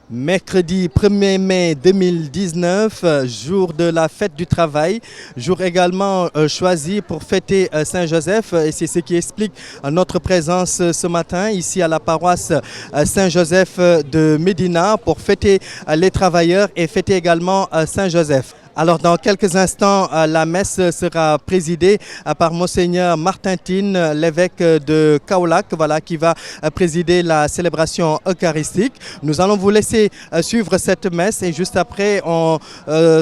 Mercredi 1er mai 2019, jour de la fête du travail, jour également choisi pour fêter Saint-Joseph et c'est ce qui explique notre présence ce matin ici à la paroisse Saint-Joseph de Médina pour fêter les travailleurs et fêter également Saint-Joseph. Alors dans quelques instants, la messe sera présidée par Monseigneur Martin Tine, l'évêque de Kaolack, voilà, qui va présider la célébration eucharistique. Nous allons vous laisser suivre cette messe et juste après, on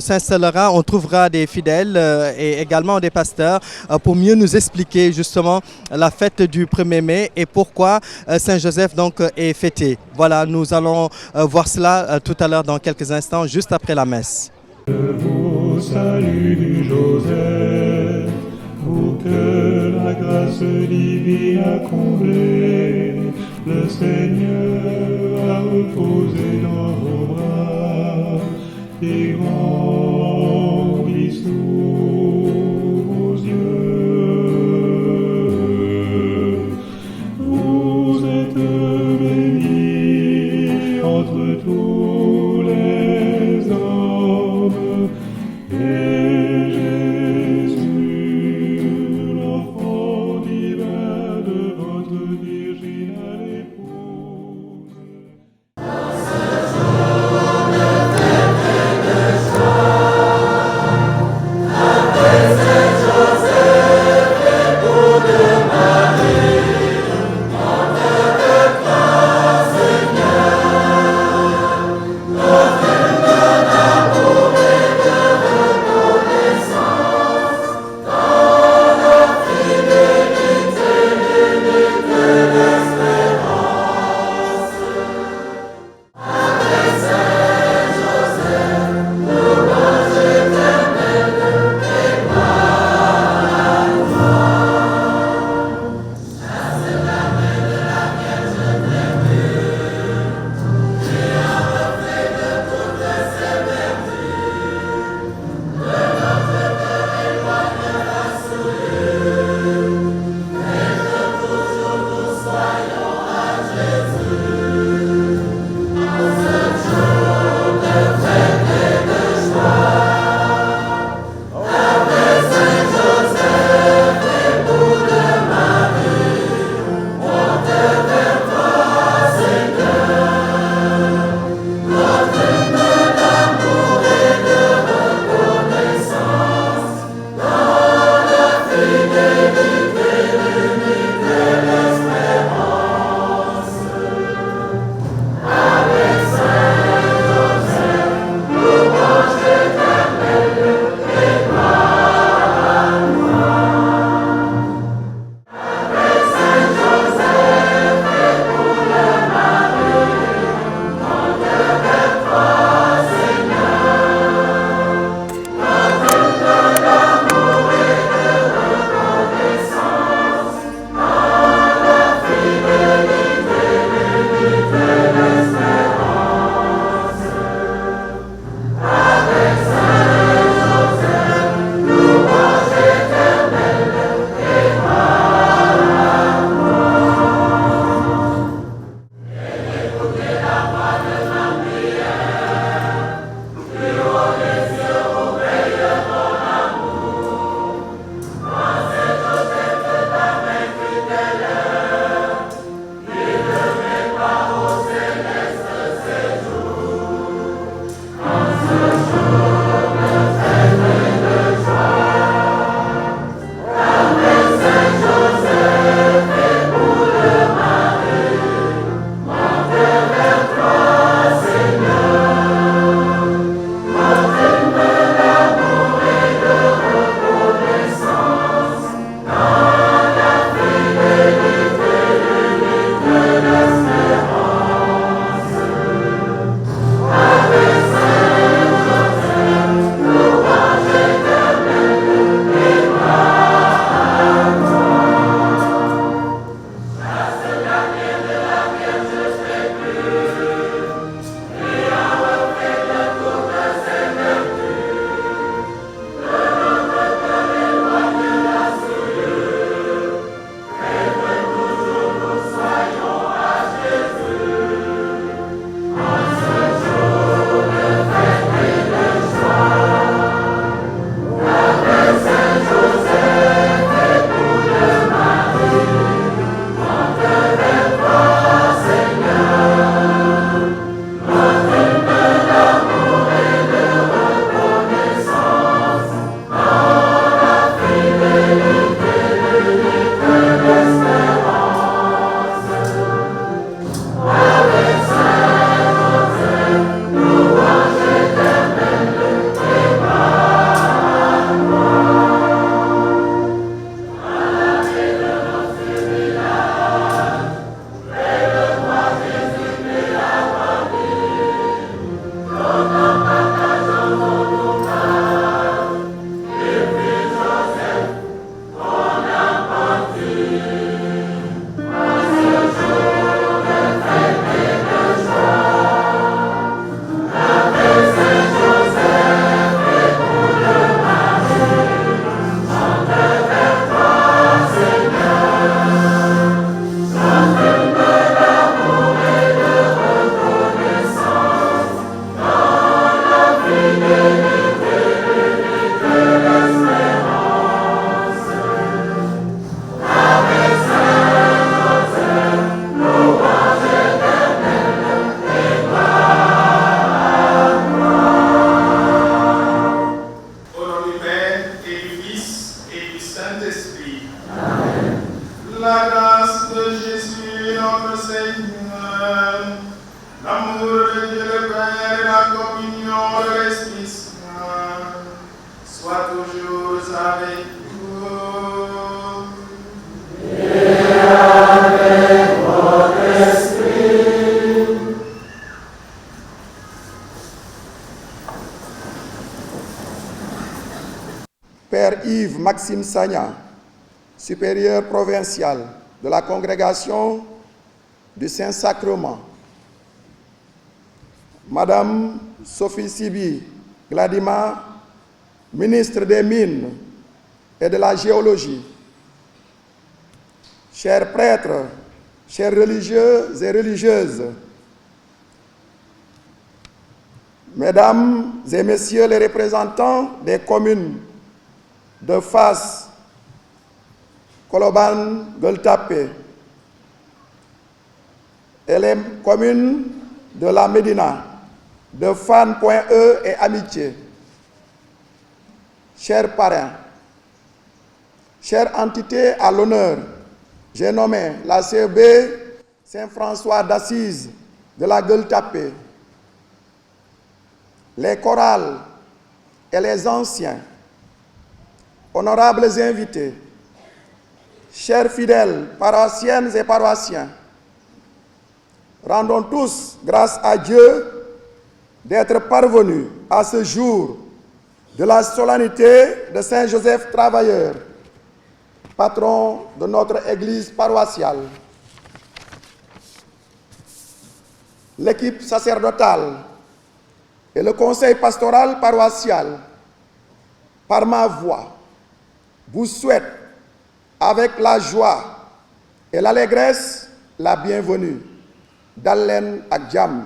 s'installera, on trouvera des fidèles et également des pasteurs pour mieux nous expliquer justement la fête du 1er mai et pourquoi Saint-Joseph donc est fêté. Voilà, nous allons voir cela tout à l'heure dans quelques instants, juste après la messe. Au salut du Joseph, vous que la grâce divine a comblé, le Seigneur a reposé dans vos bras et grandi sous vos yeux. Vous êtes bénis entre tous les hommes. Et Jésus, l'enfant divin de votre virginale épouse. communion de l'Esprit Saint soit toujours avec vous. Et avec votre esprit. Père Yves Maxime Sagna, supérieur provincial de la congrégation du Saint-Sacrement. Madame Sophie Sibi Gladima, ministre des Mines et de la Géologie. Chers prêtres, chers religieux et religieuses, Mesdames et Messieurs les représentants des communes de Fass, Colobane, Gueule-Tapée et les communes de la Médina, de Fann.E et Amitié, chers parrains, chères entités à l'honneur, j'ai nommé la CEB Saint-François d'Assise de la Gueule-Tapée, les chorales et les anciens, honorables invités, chers fidèles, paroissiennes et paroissiens, rendons tous grâce à Dieu d'être parvenus à ce jour de la solennité de Saint Joseph Travailleur, patron de notre Église paroissiale. L'équipe sacerdotale et le conseil pastoral paroissial, par ma voix, vous souhaitent avec la joie et l'allégresse la bienvenue. Dallen ak jàmm.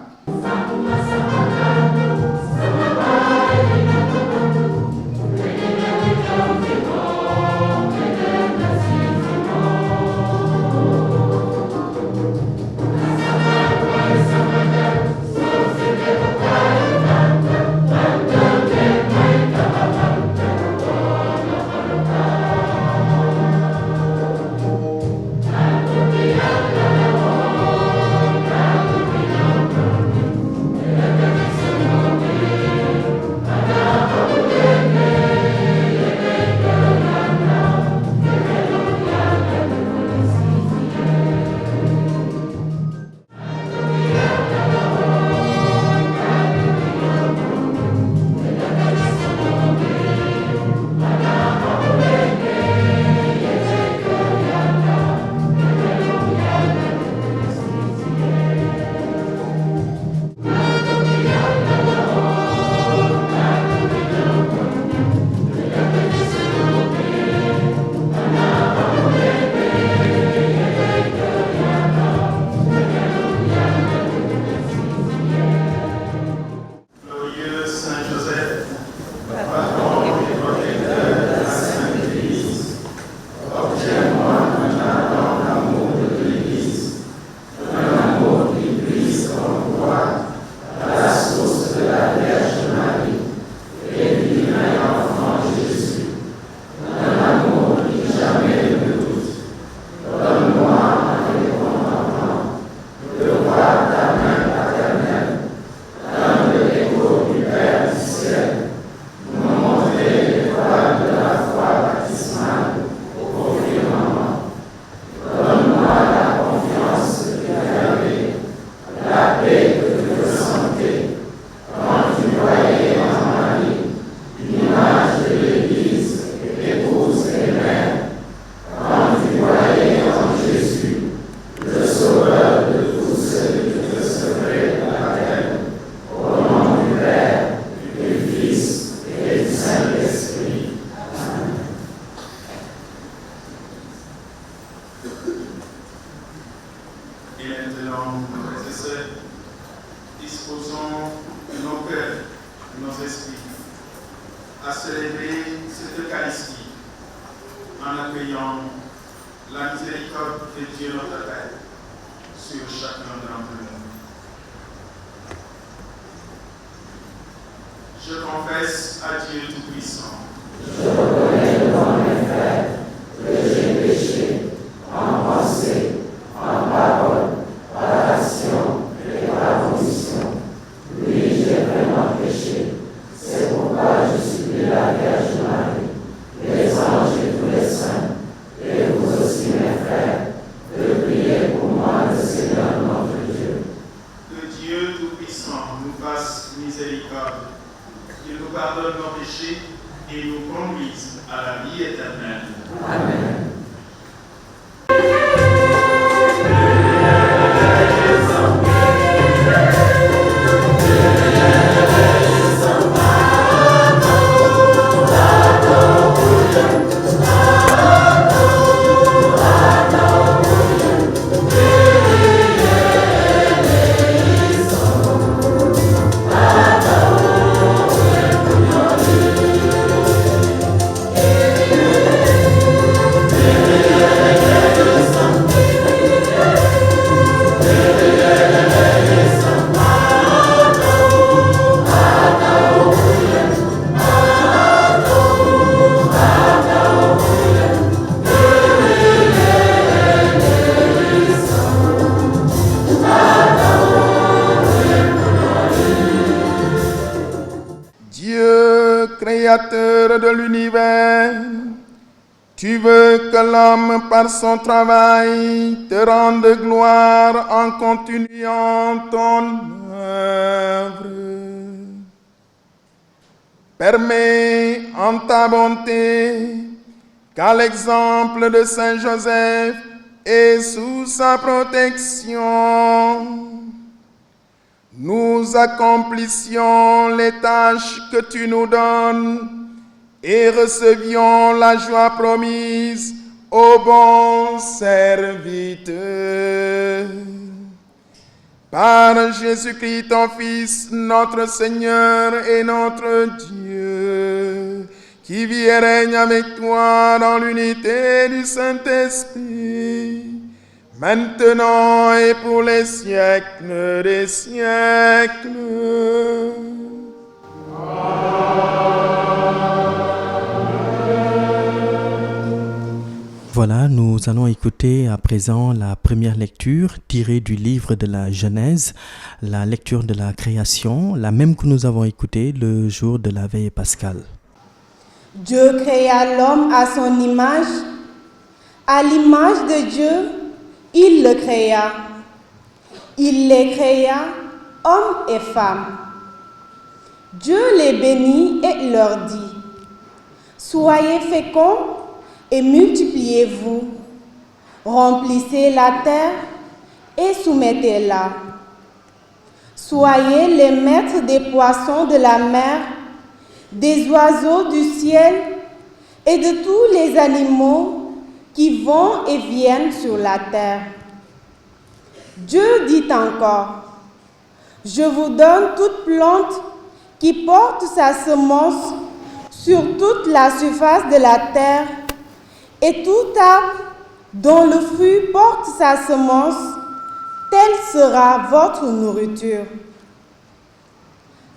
disposons nos cœurs, nos esprits à célébrer cette Eucharistie en accueillant la miséricorde de Dieu notre Père sur chacun d'entre nous. Je confesse à Dieu Tout-Puissant. Je reconnais devant mes frères que j'ai péché en pensée, en parole, par action et par omission. Oui, j'ai vraiment péché. fasse miséricorde, qu'il nous pardonne nos péchés et nous conduise à la vie éternelle. Amen. Créateur de l'univers, tu veux que l'homme par son travail te rende gloire en continuant ton œuvre. Permets en ta bonté qu'à l'exemple de Saint Joseph et sous sa protection, nous accomplissions les tâches que tu nous donnes et recevions la joie promise au bon serviteur. Par Jésus-Christ, ton Fils, notre Seigneur et notre Dieu, qui vit et règne avec toi dans l'unité du Saint-Esprit, maintenant et pour les siècles des siècles. Voilà, nous allons écouter à présent la première lecture tirée du livre de la Genèse, la lecture de la création, la même que nous avons écoutée le jour de la veille pascale. Dieu créa l'homme à son image, à l'image de Dieu, il le créa. Il les créa, hommes et femmes. Dieu les bénit et leur dit, « Soyez féconds et multipliez-vous, remplissez la terre et soumettez-la. Soyez les maîtres des poissons de la mer, des oiseaux du ciel et de tous les animaux qui vont et viennent sur la terre. » Dieu dit encore, « Je vous donne toute plante qui porte sa semence sur toute la surface de la terre, et tout arbre dont le fruit porte sa semence, telle sera votre nourriture.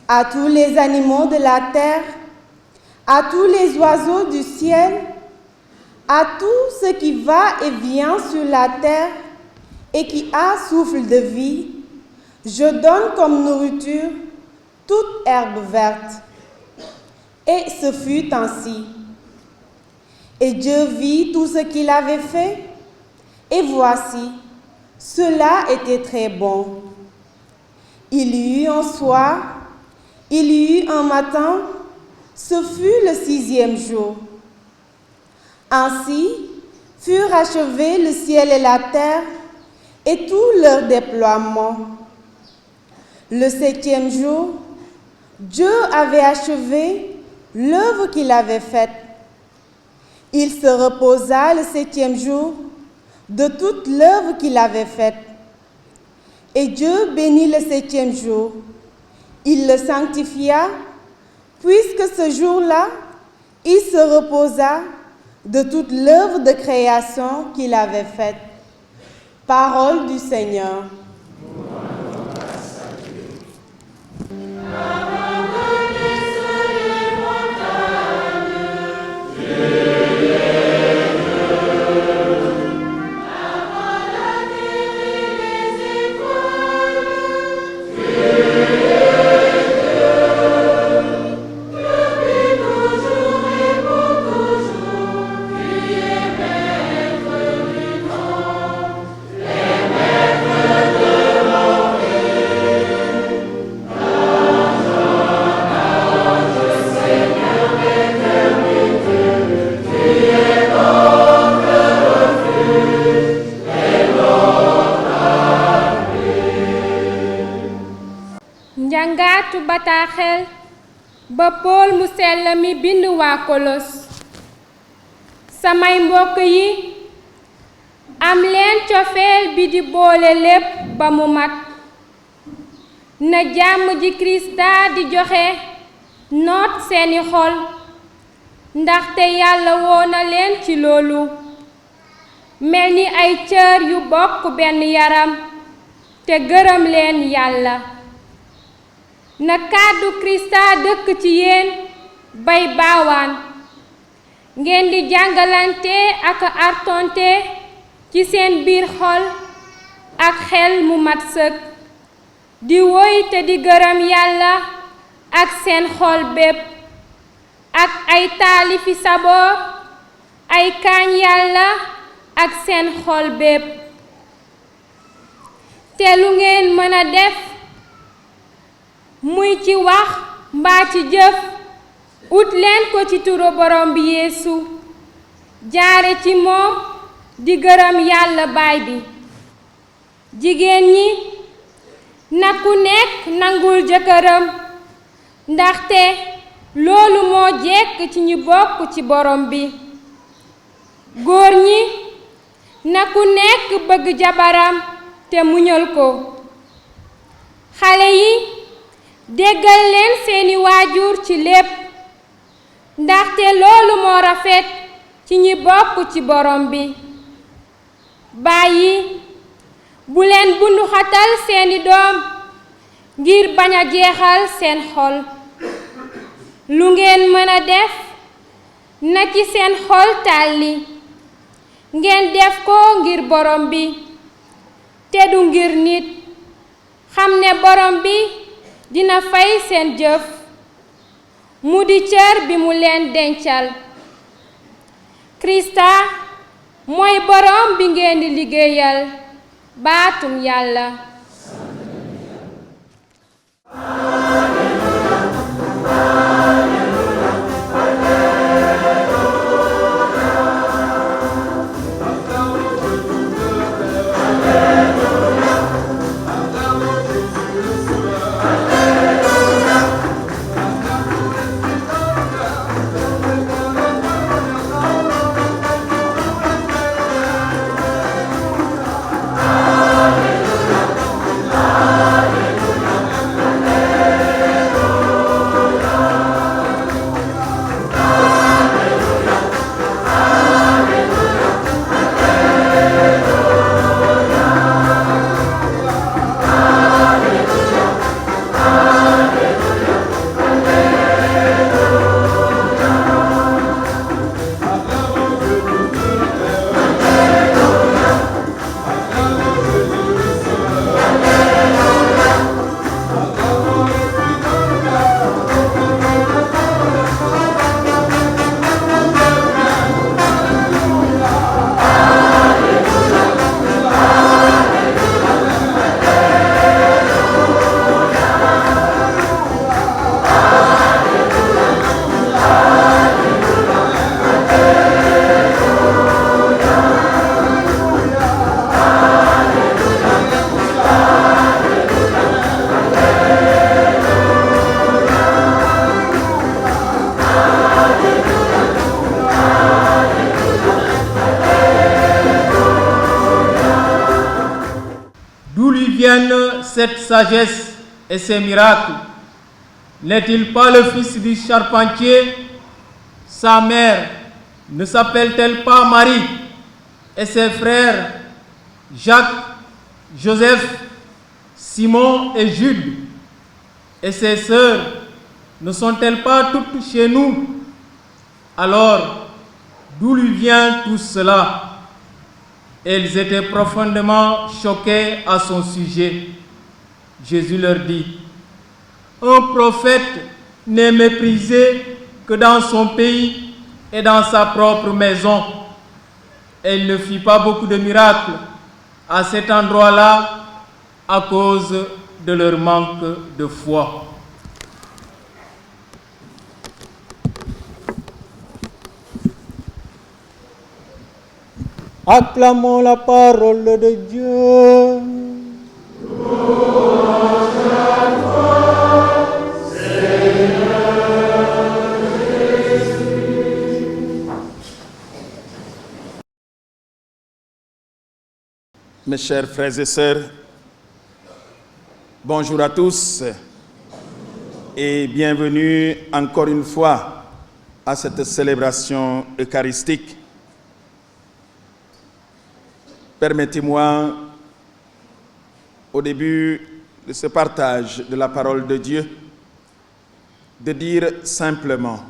À tous les animaux de la terre, à tous les oiseaux du ciel, à tout ce qui va et vient sur la terre et qui a souffle de vie, je donne comme nourriture toute herbe verte. » Et ce fut ainsi. Et Dieu vit tout ce qu'il avait fait, et voici, cela était très bon. Il y eut un soir, il y eut un matin, ce fut le 6e jour. Ainsi furent achevés le ciel et la terre, et tout leur déploiement. Le 7e jour, Dieu avait achevé l'œuvre qu'il avait faite. Il se reposa le 7e jour de toute l'œuvre qu'il avait faite. Et Dieu bénit le 7e jour. Il le sanctifia, puisque ce jour-là, il se reposa de toute l'œuvre de création qu'il avait faite. Parole du Seigneur. Amen. njàngaatu bataaxel ba Pool mu sell mi bind waa Kolos. Samay mbokk yi, am leen cofeel bi di boole lépp ba mu mat. Na jàmm ji Kirista di joxe noot seeni xol, ndaxte Yàlla woo na leen ci loolu. Mel ni ay cër yu bokk benn yaram te gërëm leen Yàlla. Na kàddu Kirista dëkk ci yéen bay baawaan, ngeen di jàngalante ak artonte ci seen biir xol ak xel mu mat sëkk, di woy te di gërëm Yàlla ak seen xol bépp, ak ay taalifi saboor, ay kaañ Yàlla ak seen xol bépp. Te lu ngeen mën a def, muy ci wax mbaa ci jëf, ut leen ko ci turu borom bi Yeesu, jaare ci moom di gërëm Yàlla Baay bi. Jigéen ñi, na ku nekk nangul jëkkëram, ndaxte loolu moo jekk ci ñi bokk ci borom bi. Góor ñi, na ku nekk bëgg jabaram te muñal ko. Xale yi, déggal leen seeni waajur ci lépp, ndaxte loolu moo rafet ci ñi bokk ci borom bi. Baay yi, bu leen bunduxatal seeni doom ngir bañ a jeexal seen xol. Lu ngeen mën a def, na ci seen xol tàlli, ngeen def ko ngir borom bi te du ngir nit, xam ne borom bi dina fay seen jëf, mu di cër bi mu leen dencal. Kirista mooy borom bi ngeen di liggéeyal, baatum Yàlla. Cette sagesse et ces miracles? N'est-il pas le fils du charpentier? Sa mère ne s'appelle-t-elle pas Marie? Et ses frères Jacques, Joseph, Simon et Jude? Et ses sœurs ne sont-elles pas toutes chez nous? Alors, d'où lui vient tout cela? Elles étaient profondément choquées à son sujet. Jésus leur dit: un prophète n'est méprisé que dans son pays et dans sa propre maison. Et il ne fit pas beaucoup de miracles à cet endroit-là à cause de leur manque de foi. Acclamons la parole de Dieu. Louange à toi. mes chers frères et sœurs, bonjour à tous et bienvenue encore une fois à cette célébration eucharistique. Permettez-moi, au début de ce partage de la parole de Dieu, de dire simplement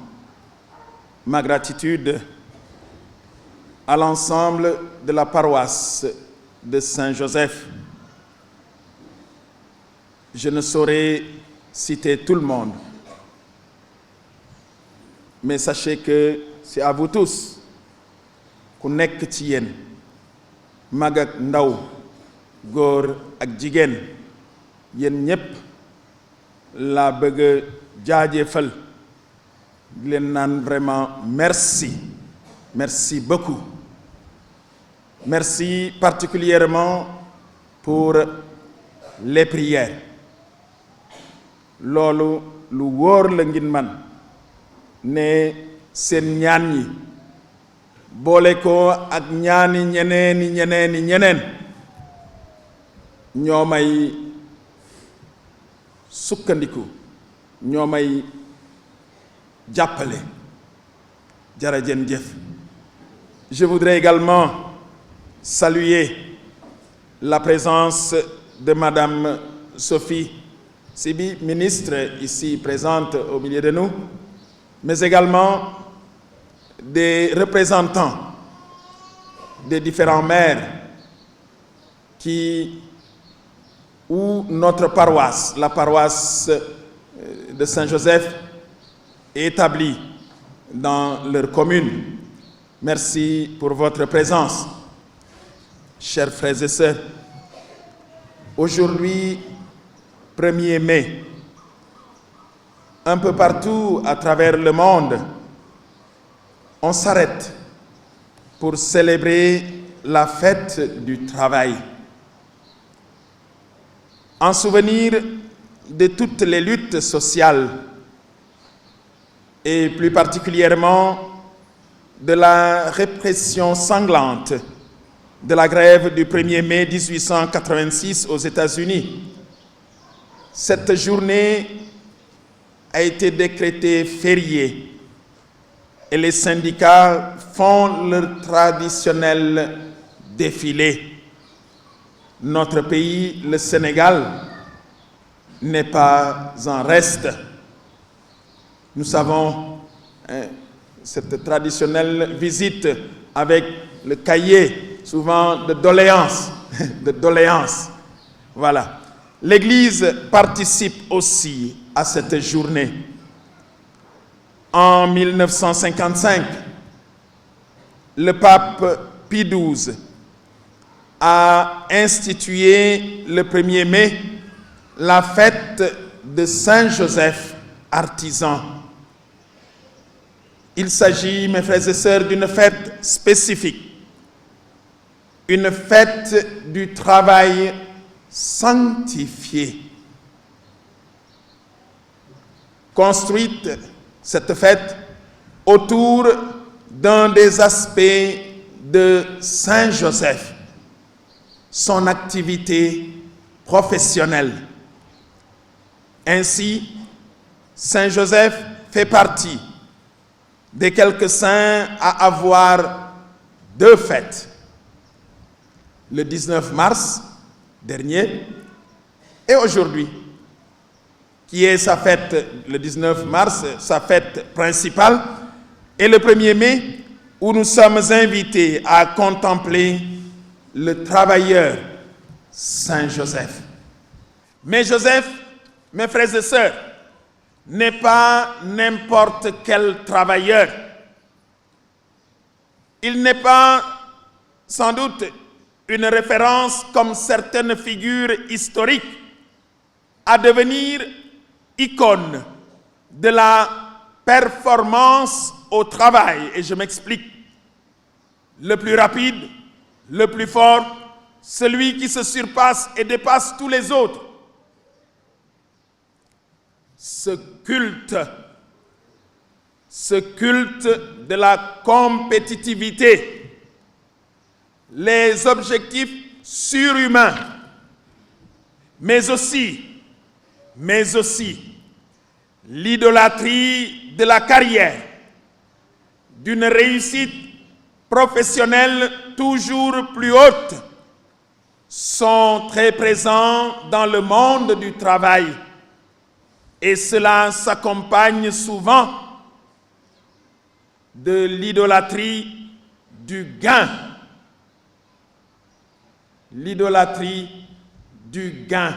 ma gratitude à l'ensemble de la paroisse de Saint-Joseph. Je ne saurais citer tout le monde, mais sachez que c'est à vous tous ku nekk ci yéen mag ak ndaw góor ak jigéen yéen ñépp laa bëgg a jaajëfal di leen naan vraiment merci beaucoup. Merci particulièrement pour les prières. Loolu lu wóor la ngeen man ne seen ñaan yi boole ko ak ñaani ñeneen ñoo may sukkandiku ñoo may jàppale jërëjën jëf. Je voudrais également saluer la présence de Madame Sophie Sibi, ministre ici présente au milieu de nous, mais également des représentants des différents maires où notre paroisse, la paroisse de Saint-Joseph, est établie dans leur commune. Merci pour votre présence. Chers frères et sœurs, aujourd'hui, 1er mai, un peu partout à travers le monde, on s'arrête pour célébrer la fête du travail. En souvenir de toutes les luttes sociales et plus particulièrement de la répression sanglante de la grève du 1er mai 1886 aux États-Unis. Cette journée a été décrétée fériée et les syndicats font leur traditionnel défilé. Notre pays, le Sénégal, n'est pas en reste. Nous savons cette traditionnelle visite avec le cahier, souvent de doléances. Voilà. L'Église participe aussi à cette journée. En 1955, le pape Pie XII a institué le 1er mai la fête de Saint-Joseph artisan. Il s'agit, mes frères et sœurs, d'une fête spécifique, une fête du travail sanctifié. Construite, cette fête, autour d'un des aspects de Saint-Joseph, son activité professionnelle. Ainsi, Saint-Joseph fait partie des quelques saints à avoir deux fêtes. Le 19 mars dernier et aujourd'hui, qui est sa fête, le 19 mars, sa fête principale, et le 1er mai, où nous sommes invités à contempler le travailleur Saint-Joseph. Mais Joseph, mes frères et sœurs, n'est pas n'importe quel travailleur. Il n'est pas, sans doute, une référence comme certaines figures historiques à devenir icône de la performance au travail. Et je m'explique. Le plus rapide, le plus fort, celui qui se surpasse et dépasse tous les autres. Ce culte de la compétitivité, les objectifs surhumain, mais aussi l'idolâtrie de la carrière, d'une réussite professionnelle toujours plus haute, sont très présents dans le monde du travail, et cela s'accompagne souvent de l'idolâtrie du gain. L'idolâtrie du gain.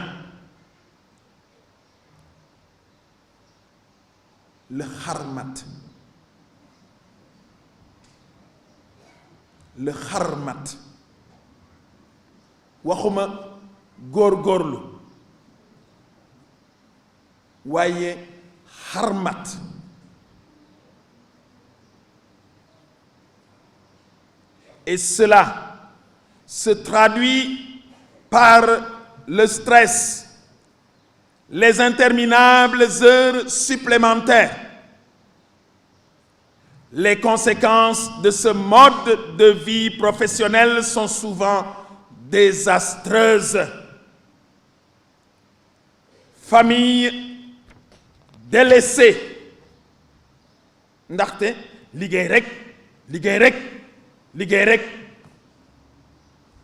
Le harmat. Le harmat. waxuma góorgóorlu waaye harmat. Et cela se traduit par le stress, les interminables heures supplémentaires. Les conséquences de ce mode de vie professionnel sont souvent désastreuses. Famille délaissée. ndaxte liggéey rek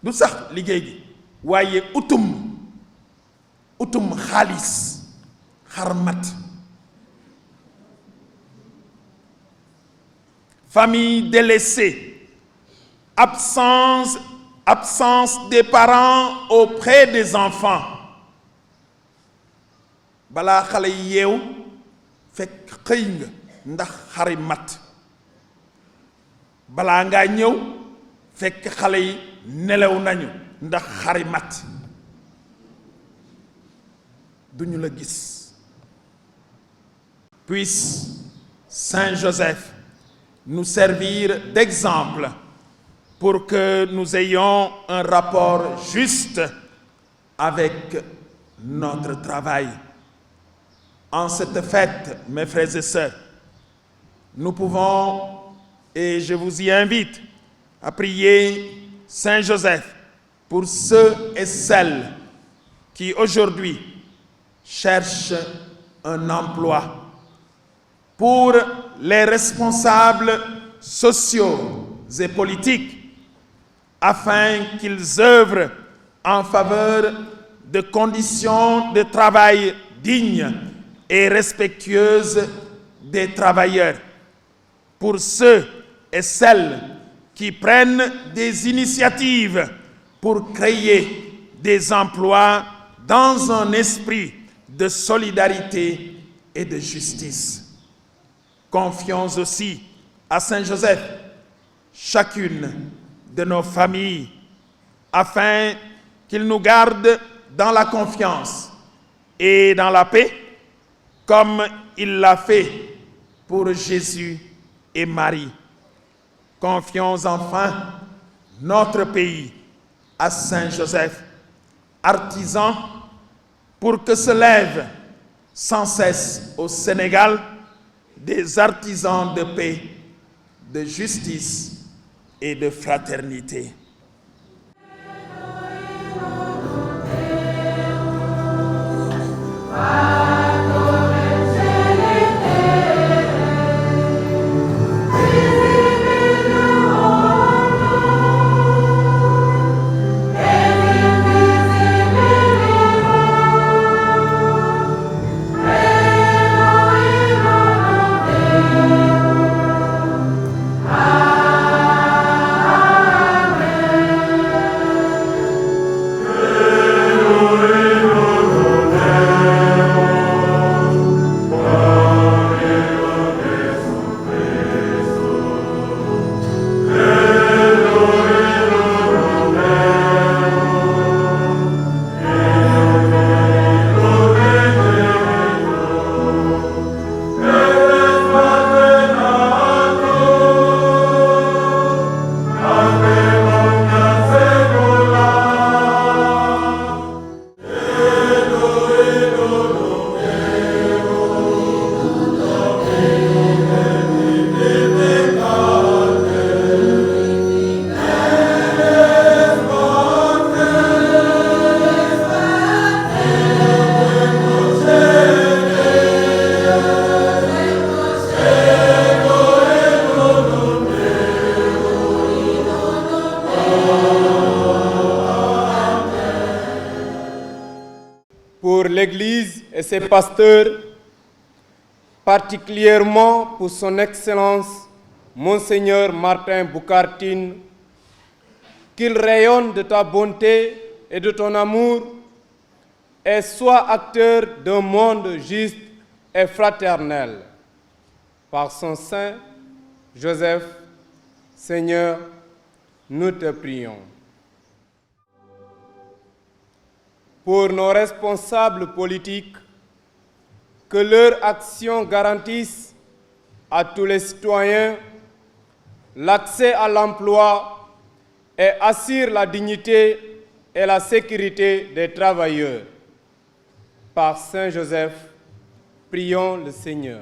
du sax liggéey gi waaye utum xaalis xarmat. Famille délaissée, absence des parents auprès des enfants. Bala xale yeew fekk xëy nga ndax xari mat. Bala nga ñëw fekk xale yi nelew nañu ndax xari mat. Duñu la gis. Puisse Saint Joseph nous servir d'exemple pour que nous ayons un rapport juste avec notre travail. En cette fête, mes frères et sœurs, nous pouvons, et je vous y invite, à prier Saint Joseph pour ceux et celles qui aujourd'hui cherchent un emploi, pour les responsables sociaux et politiques, afin qu'ils œuvrent en faveur de conditions de travail dignes et respectueuses des travailleurs, pour ceux et celles qui prennent des initiatives pour créer des emplois dans un esprit de solidarité et de justice. Confions aussi à Saint Joseph chacune de nos familles, afin qu'il nous garde dans la confiance et dans la paix, comme il l'a fait pour Jésus et Marie. Confions enfin notre pays à Saint Joseph, artisan, pour que se lèvent sans cesse au Sénégal des artisans de paix, de justice et de fraternité. ses pasteurs, particulièrement pour son Excellence, Monseigneur Martin Boucartine, qu'il rayonne de ta bonté et de ton amour et soit acteur d'un monde juste et fraternel. Par son Saint Joseph, Seigneur, nous te prions. Pour nos responsables politiques, que leur action garantisse à tous les citoyens l'accès à l'emploi et assure la dignité et la sécurité des travailleurs. Par Saint Joseph, prions le Seigneur.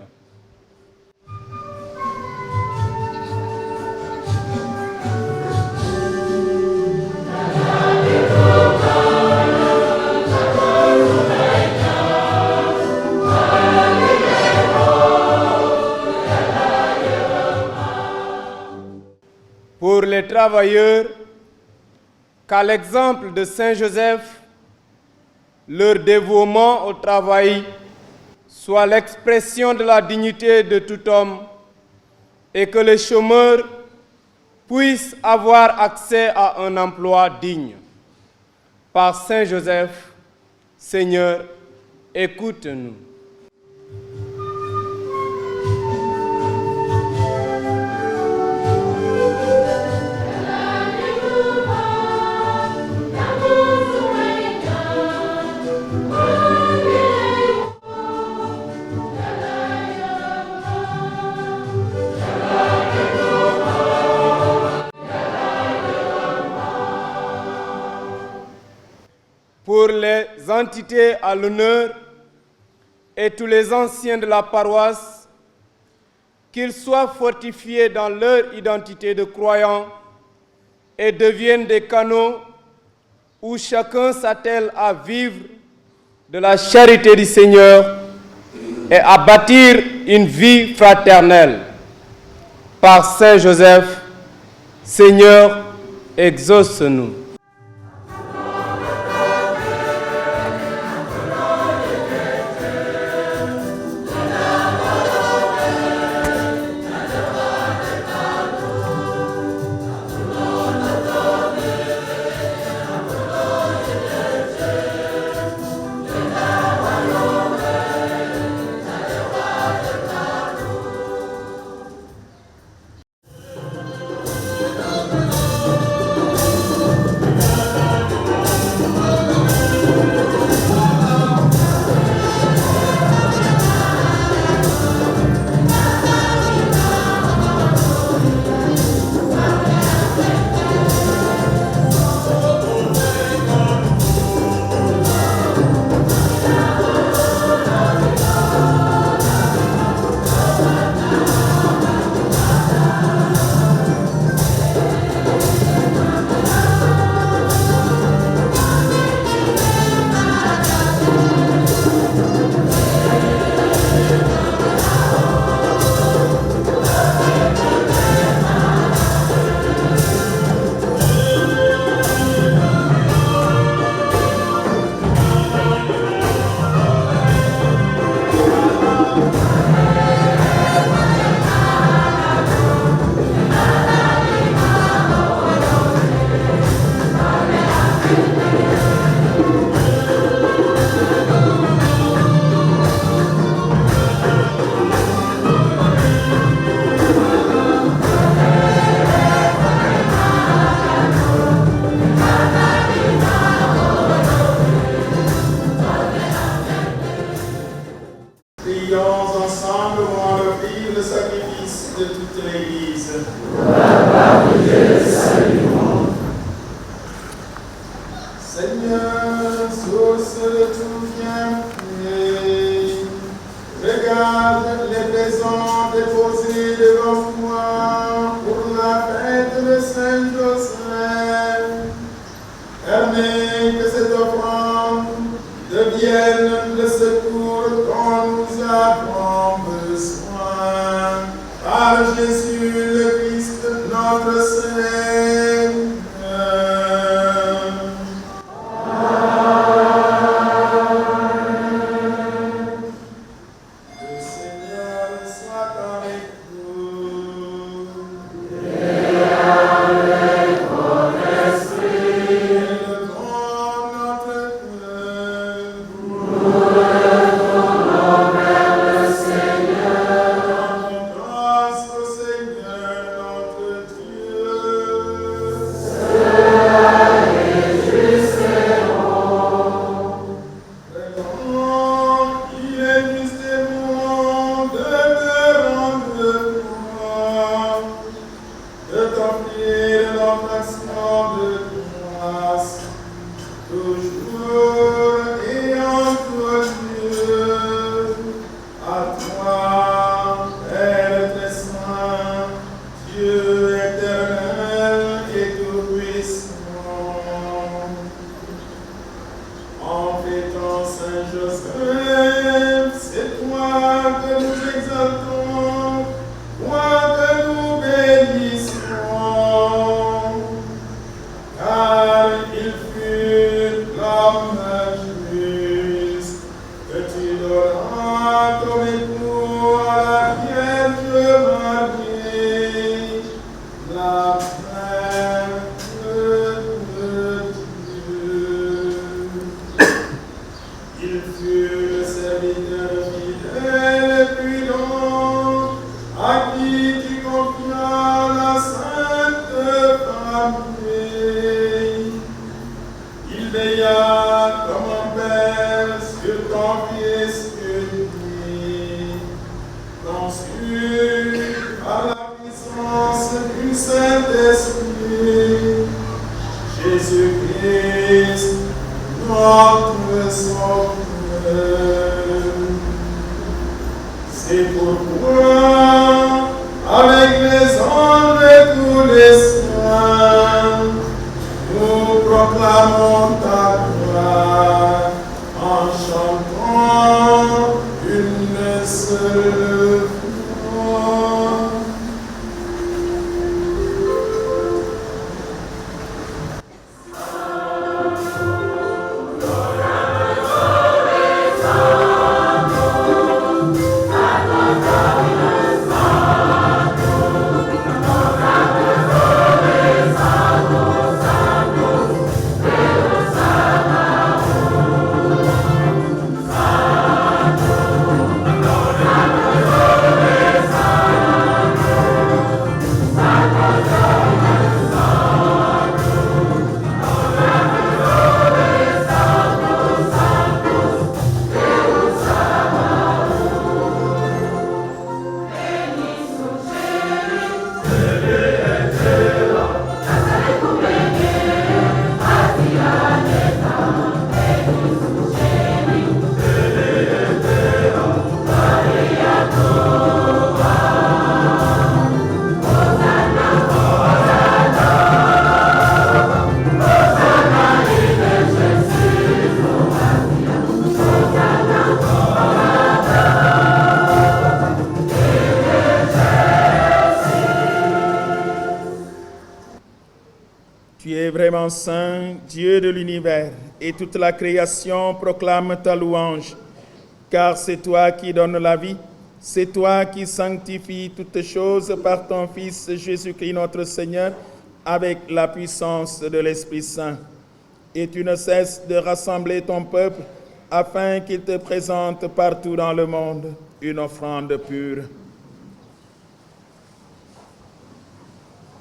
Pour les travailleurs, qu'à l'exemple de Saint Joseph, leur dévouement au travail soit l'expression de la dignité de tout homme et que les chômeurs puissent avoir accès à un emploi digne. Par Saint Joseph, Seigneur, écoute-nous. Pour les entités à l'honneur et tous les anciens de la paroisse, qu'ils soient fortifiés dans leur identité de croyants et deviennent des canaux où chacun s'attelle à vivre de la charité du Seigneur et à bâtir une vie fraternelle. Par Saint Joseph, Seigneur, exauce-nous. toi, Père très saint, Dieu éternel et tout-puissant. En fêtant Saint Joseph, c'est toi que nous exaltons, toi que nous bénissons, car il fut l'homme juste que tu donneras comme époux à la Vierge Marie, la Mère de Dieu. Il fut le serviteur fidèle et prudent, à qui tu confias la sainte famille. Il veilla comme un père sur ton fils unique, conçu par la puissance du Saint-Esprit, Jésus-Christ, notre Sauveur. C'est pourquoi, avec les anges et tous les saints, nous proclamons ta gloire en chantant une seule fois. Tu es vraiment saint, Dieu de l'univers, et toute la création proclame ta louange, car c'est toi qui donnes la vie, c'est toi qui sanctifies toutes choses par ton Fils Jésus-Christ notre Seigneur, avec la puissance de l'Esprit Saint. Et tu ne cesses de rassembler ton peuple afin qu'il te présente partout dans le monde une offrande pure.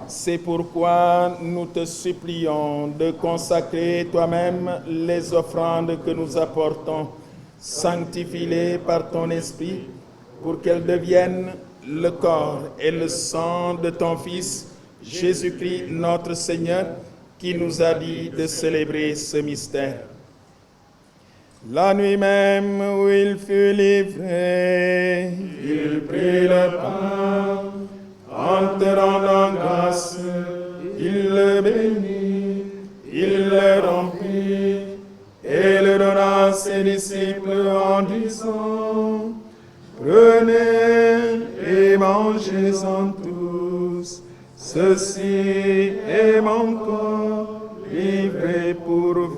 C'est pourquoi nous te supplions de consacrer toi-même les offrandes que nous apportons. Sanctifie-les par ton esprit pour qu'elles deviennent le corps et le sang de ton Fils, Jésus-Christ notre Seigneur, qui nous a dit de célébrer ce mystère. La nuit même où il fut livré, il prit le pain. En te rendant grâce, il le bénit, il le rompit et le donna à ses disciples en disant: Prenez et mangez-en tous, ceci est mon corps livré pour vous.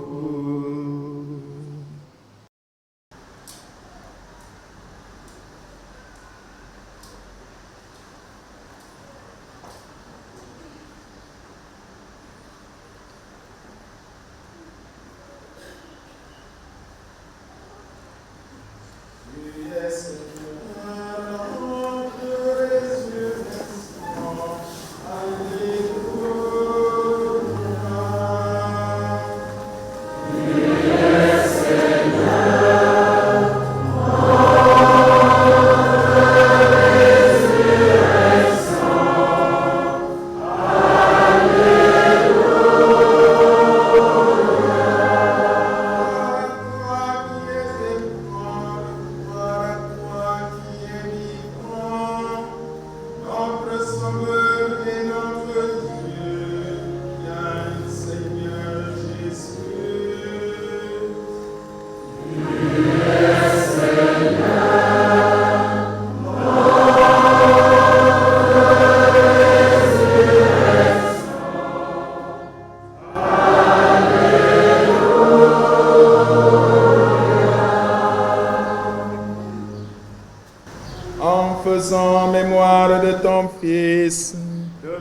faisant mémoire de ton Fils,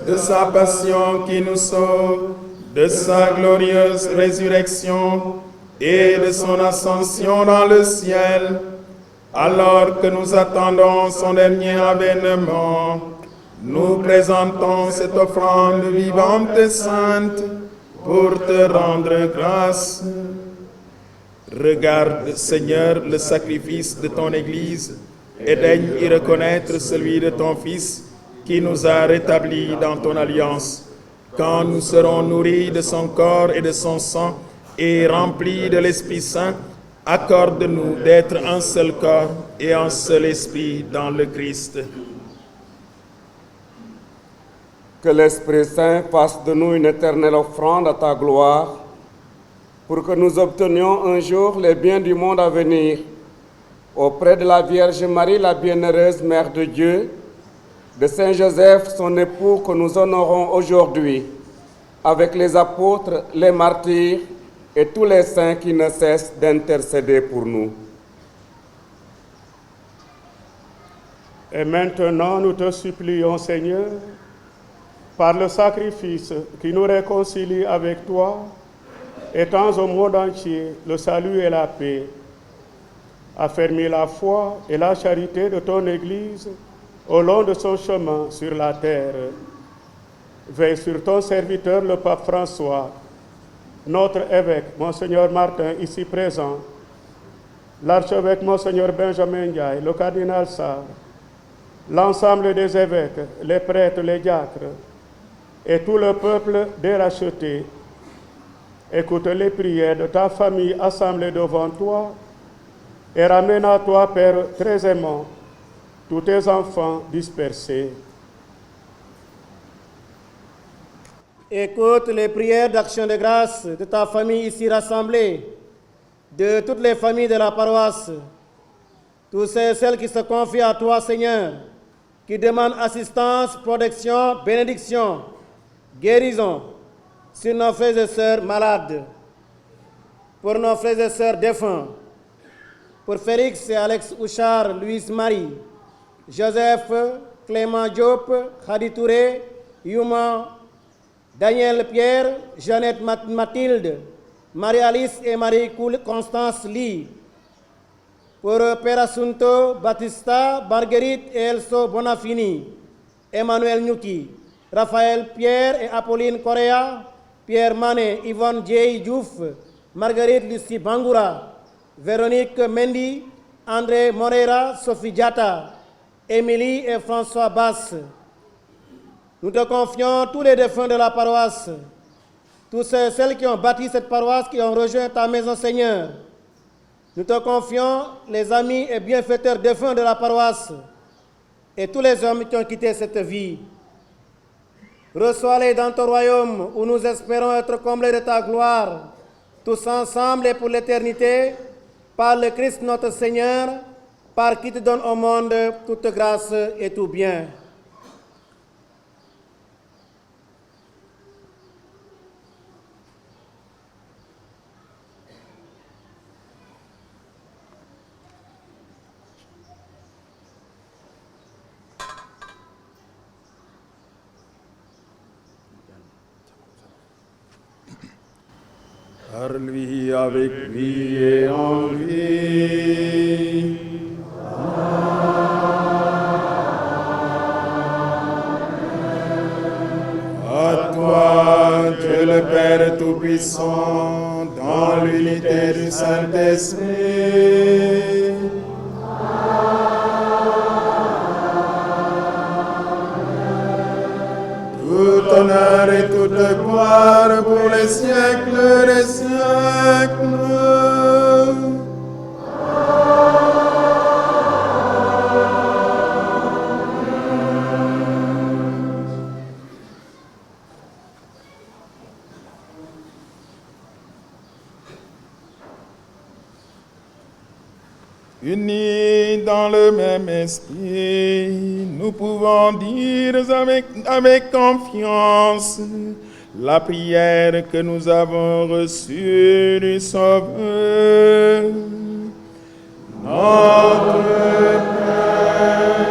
de sa passion qui nous sauve, de sa glorieuse résurrection et de son ascension dans le ciel, alors que nous attendons son dernier avènement, nous présentons cette offrande vivante et sainte pour te rendre grâce. Regarde, Seigneur, le sacrifice de ton Église et daigne y reconnaître celui de ton Fils qui nous a rétablis dans ton alliance. Quand nous serons nourris de son corps et de son sang et remplis de l'Esprit Saint, accorde-nous d'être un seul corps et un seul esprit dans le Christ. Que l'Esprit Saint fasse de nous une éternelle offrande à ta gloire, pour que nous obtenions un jour les biens du monde à venir, auprès de la Vierge Marie, la bienheureuse Mère de Dieu, de Saint Joseph, son époux, que nous honorons aujourd'hui, avec les apôtres, les martyrs et tous les saints qui ne cessent d'intercéder pour nous. Et maintenant, nous te supplions, Seigneur, par le sacrifice qui nous réconcilie avec toi, étends au monde entier le salut et la paix. Affermis la foi et la charité de ton Église au long de son chemin sur la terre. Veille sur ton serviteur, le pape François, notre évêque, Monseigneur Martin, ici présent, l'archevêque Monseigneur Benjamin Ndiaye, le cardinal Sarr, l'ensemble des évêques, les prêtres, les diacres, et tout le peuple déracheté. Écoute les prières de ta famille assemblée devant toi et ramène à toi, Père très aimant, tous tes enfants dispersés. Écoute les prières d'action de grâce de ta famille ici rassemblée, de toutes les familles de la paroisse, tous ceux et celles qui se confient à toi, Seigneur, qui demandent assistance, protection, bénédiction, guérison sur nos frères et sœurs malades, pour nos frères et sœurs défunts, pour Félix et Alex Houchard, Louise Marie, Joseph, Clément Diop, Khadi Touré, Yuma, Daniel Pierre, Jeannette Mathilde, Marie-Alice et Marie-Constance Lee, pour Père Assunto, Batista, Marguerite et Elso Bonafini, Emmanuel Nuki, Raphaël Pierre et Apolline Correa, Pierre Mané, Yvonne Djei Diouf, Marguerite Lucie Bangoura, Véronique Mendy, André Moreira, Sophie Diata, Émilie et François Basse. Nous te confions tous les défunts de la paroisse, tous celles qui ont bâti cette paroisse, qui ont rejoint ta maison, Seigneur. Nous te confions les amis et bienfaiteurs défunts de la paroisse et tous les hommes qui ont quitté cette vie. Reçois-les dans ton royaume où nous espérons être comblés de ta gloire, tous ensemble et pour l'éternité, par le Christ notre Seigneur, par qui te donne au monde toute grâce et tout bien. Par lui, avec lui et en lui. À toi, Dieu le Père Tout-Puissant, dans l'unité du Saint-Esprit. Tout honneur et toute gloire pour les siècles des siècles. Unis dans le même esprit, nous pouvons dire avec confiance la prière que nous avons reçue du Sauveur. Notre Père,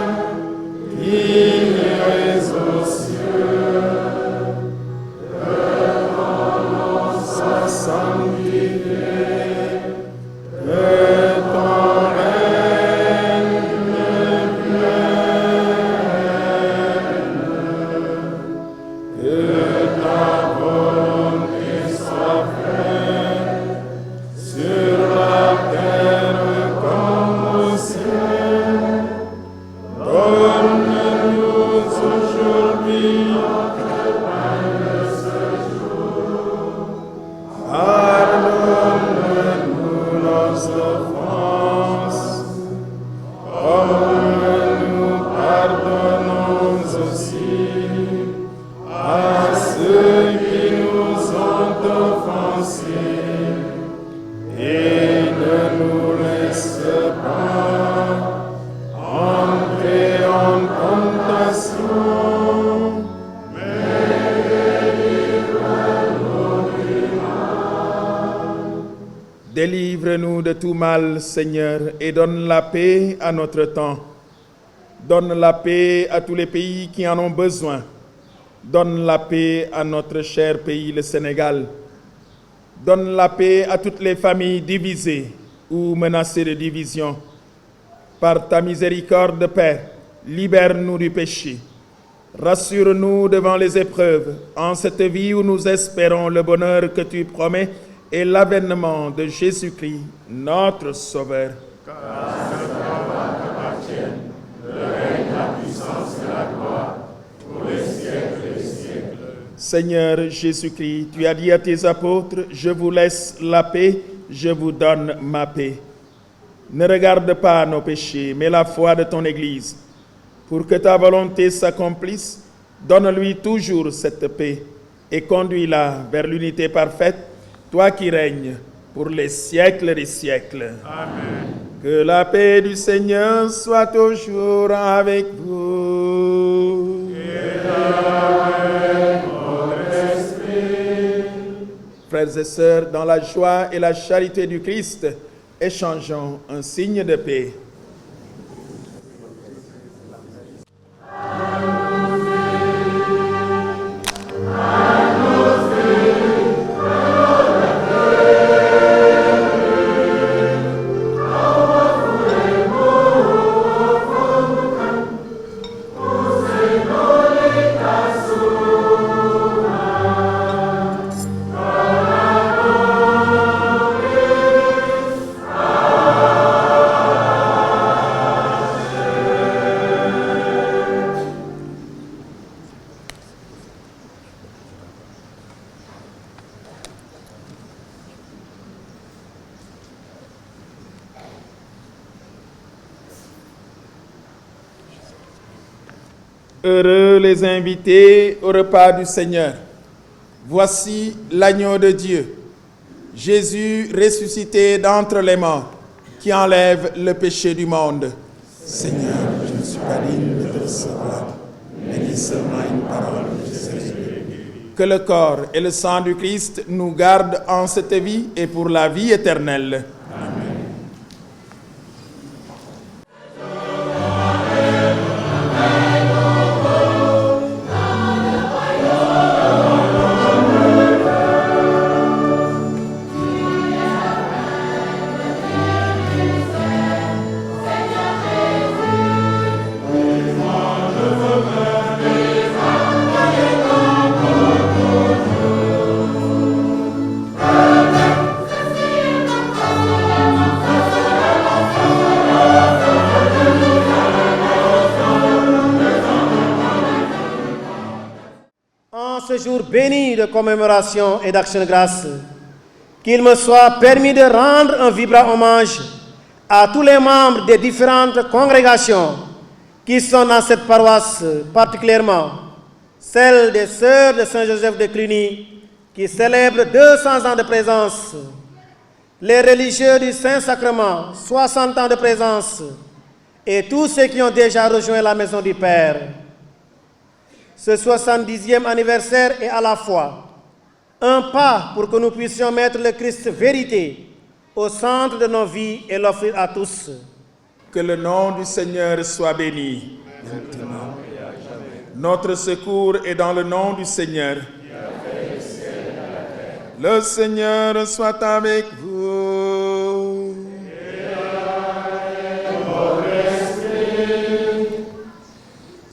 Délivre-nous de tout mal, Seigneur, et donne la paix à notre temps. Donne la paix à tous les pays qui en ont besoin. Donne la paix à notre cher pays, le Sénégal. Donne la paix à toutes les familles divisées ou menacées de division. Par ta miséricorde, Père, libère-nous du péché. Rassure-nous devant les épreuves, en cette vie où nous espérons le bonheur que tu promets et l'avènement de Jésus-Christ, notre Sauveur. Seigneur Jésus-Christ, tu as dit à tes apôtres, je vous laisse la paix, je vous donne ma paix. Ne regarde pas nos péchés, mais la foi de ton Église. Pour que ta volonté s'accomplisse, donne-lui toujours cette paix et conduis-la vers l'unité parfaite, toi qui règnes pour les siècles des siècles. Amen. Que la paix du Seigneur soit toujours avec vous. Et avec votre esprit. Frères et sœurs, dans la joie et la charité du Christ, échangeons un signe de paix. Heureux les invités au repas du Seigneur. Voici l'agneau de Dieu, Jésus ressuscité d'entre les morts, qui enlève le péché du monde. Seigneur, je ne suis pas digne de te recevoir, mais dis seulement une parole, je serai guéri. Que le corps et le sang du Christ nous gardent en cette vie et pour la vie éternelle. Jour béni de commémoration et d'action de grâce, qu'il me soit permis de rendre un vibrant hommage à tous les membres des différentes congrégations qui sont dans cette paroisse, particulièrement celle des Sœurs de Saint-Joseph de Cluny, qui célèbrent 200 ans de présence, les religieux du Saint-Sacrement, 60 ans de présence, et tous ceux qui ont déjà rejoint la maison du Père. Ce 70e anniversaire est à la fois un pas pour que nous puissions mettre le Christ vérité au centre de nos vies et l'offrir à tous. Que le nom du Seigneur soit béni. Maintenant. Notre secours est dans le nom du Seigneur. Le Seigneur soit avec vous.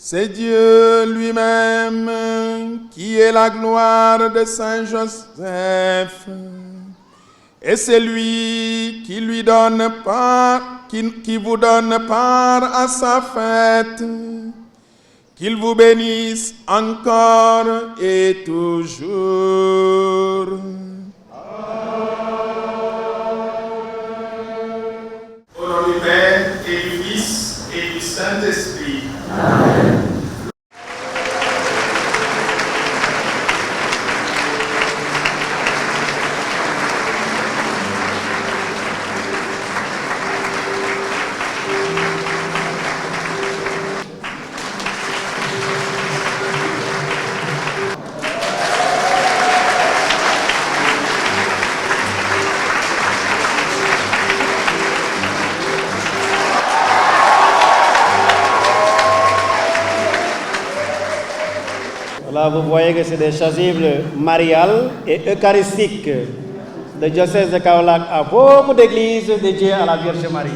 C'est Dieu lui-même qui est la gloire de Saint Joseph. Et c'est lui qui lui donne part, qui vous donne part à sa fête. Qu'il vous bénisse encore et toujours. Au nom du Père et du Fils et du Saint-Esprit. Amen. Là, vous voyez que c'est des chasubles mariales et eucharistiques. Le diocèse de Kaolack a beaucoup d'églises dédiées à la Vierge Marie.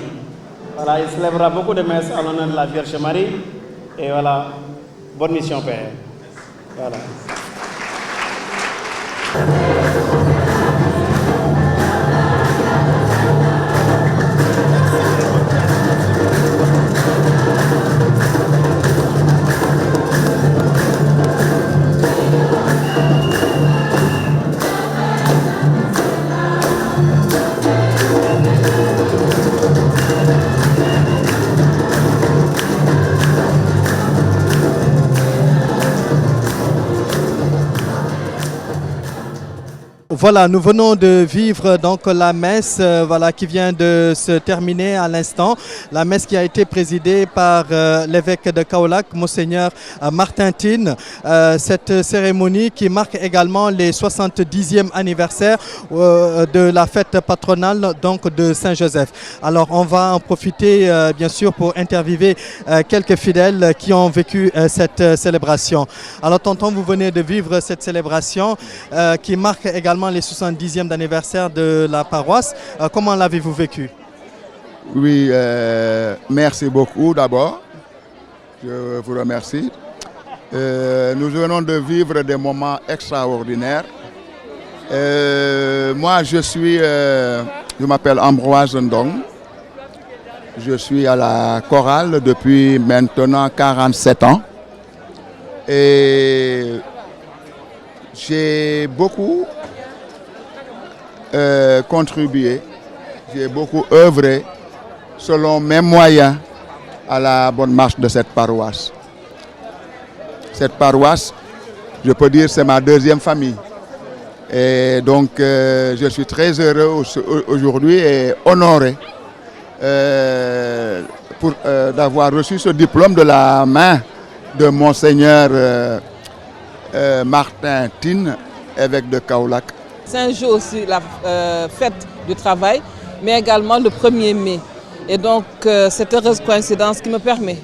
Voilà, il célébrera beaucoup de messes en l'honneur de la Vierge Marie. Et voilà, bonne mission, Père. Voilà. Voilà, nous venons de vivre donc la messe voilà, qui vient de se terminer à l'instant. La messe qui a été présidée par l'évêque de Kaolack, Monseigneur Martin Tine. Cette cérémonie qui marque également les 70e anniversaire de la fête patronale donc de Saint-Joseph. Alors on va en profiter bien sûr pour interviewer quelques fidèles qui ont vécu cette célébration. Alors tonton, vous venez de vivre cette célébration qui marque également les 70e anniversaire de la paroisse. Comment l'avez-vous vécu? Oui, merci beaucoup d'abord. Je vous remercie. Nous venons de vivre des moments extraordinaires. Moi, je m'appelle Ambroise Ndong. Je suis à la chorale depuis maintenant 47 ans. Et j'ai beaucoup contribué, j'ai beaucoup œuvré selon mes moyens à la bonne marche de cette paroisse. Cette paroisse, je peux dire, c'est ma deuxième famille. Et donc, je suis très heureux aujourd'hui et honoré d'avoir reçu ce diplôme de la main de Monseigneur Martin Tine, évêque de Kaolack. C'est un jour aussi la fête du travail, mais également le 1er mai. Et donc, cette heureuse coïncidence qui me permet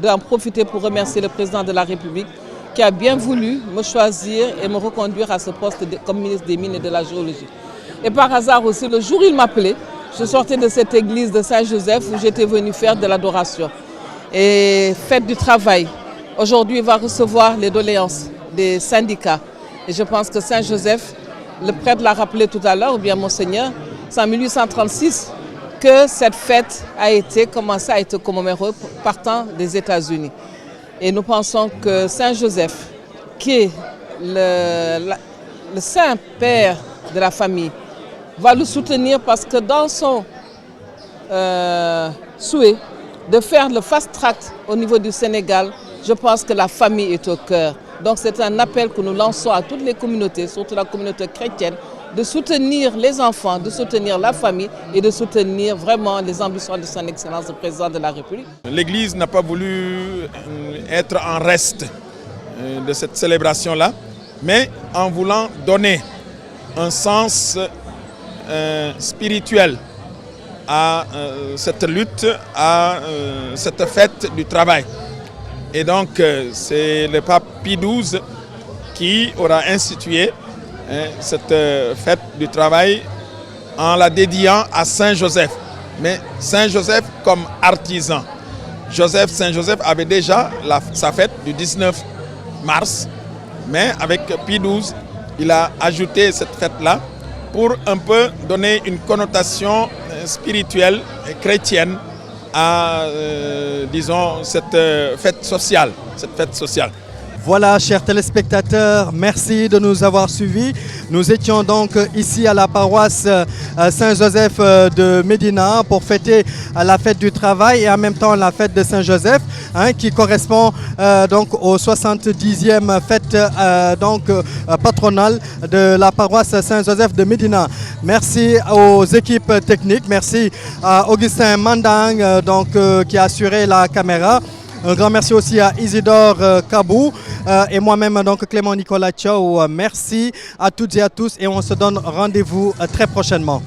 d'en profiter pour remercier le président de la République qui a bien voulu me choisir et me reconduire à ce poste comme ministre des Mines et de la Géologie. Et par hasard aussi, le jour où il m'appelait, je sortais de cette église de Saint-Joseph où j'étais venu faire de l'adoration. Et fête du travail. Aujourd'hui, il va recevoir les doléances des syndicats. Et je pense que Saint-Joseph, le prêtre l'a rappelé tout à l'heure, ou bien Monseigneur, c'est en 1836 que cette fête a été commémorée partant des États-Unis. Et nous pensons que Saint-Joseph, qui est le saint père de la famille, va le soutenir parce que dans son souhait de faire le fast-track au niveau du Sénégal, je pense que la famille est au cœur. Donc c'est un appel que nous lançons à toutes les communautés, surtout la communauté chrétienne, de soutenir les enfants, de soutenir la famille et de soutenir vraiment les ambitions de son Excellence, le Président de la République. L'Église n'a pas voulu être en reste de cette célébration-là, mais en voulant donner un sens spirituel à cette lutte, à cette fête du travail. Et donc, c'est le pape Pie XII qui aura institué cette fête du travail en la dédiant à Saint-Joseph. Mais Saint-Joseph comme artisan. Saint-Joseph avait déjà sa fête du 19 mars, mais avec Pie XII, il a ajouté cette fête-là pour un peu donner une connotation spirituelle et chrétienne à, disons, cette fête sociale. Voilà, chers téléspectateurs, merci de nous avoir suivis. Nous étions donc ici à la paroisse Saint-Joseph de Médina pour fêter la fête du travail et en même temps la fête de Saint-Joseph, qui correspond donc aux 70e fête patronale de la paroisse Saint-Joseph de Médina. Merci aux équipes techniques, merci à Augustin Mandang qui a assuré la caméra. Un grand merci aussi à Isidore Kabou et moi-même donc Clément Nicolas Tchao. Merci à toutes et à tous et on se donne rendez-vous très prochainement.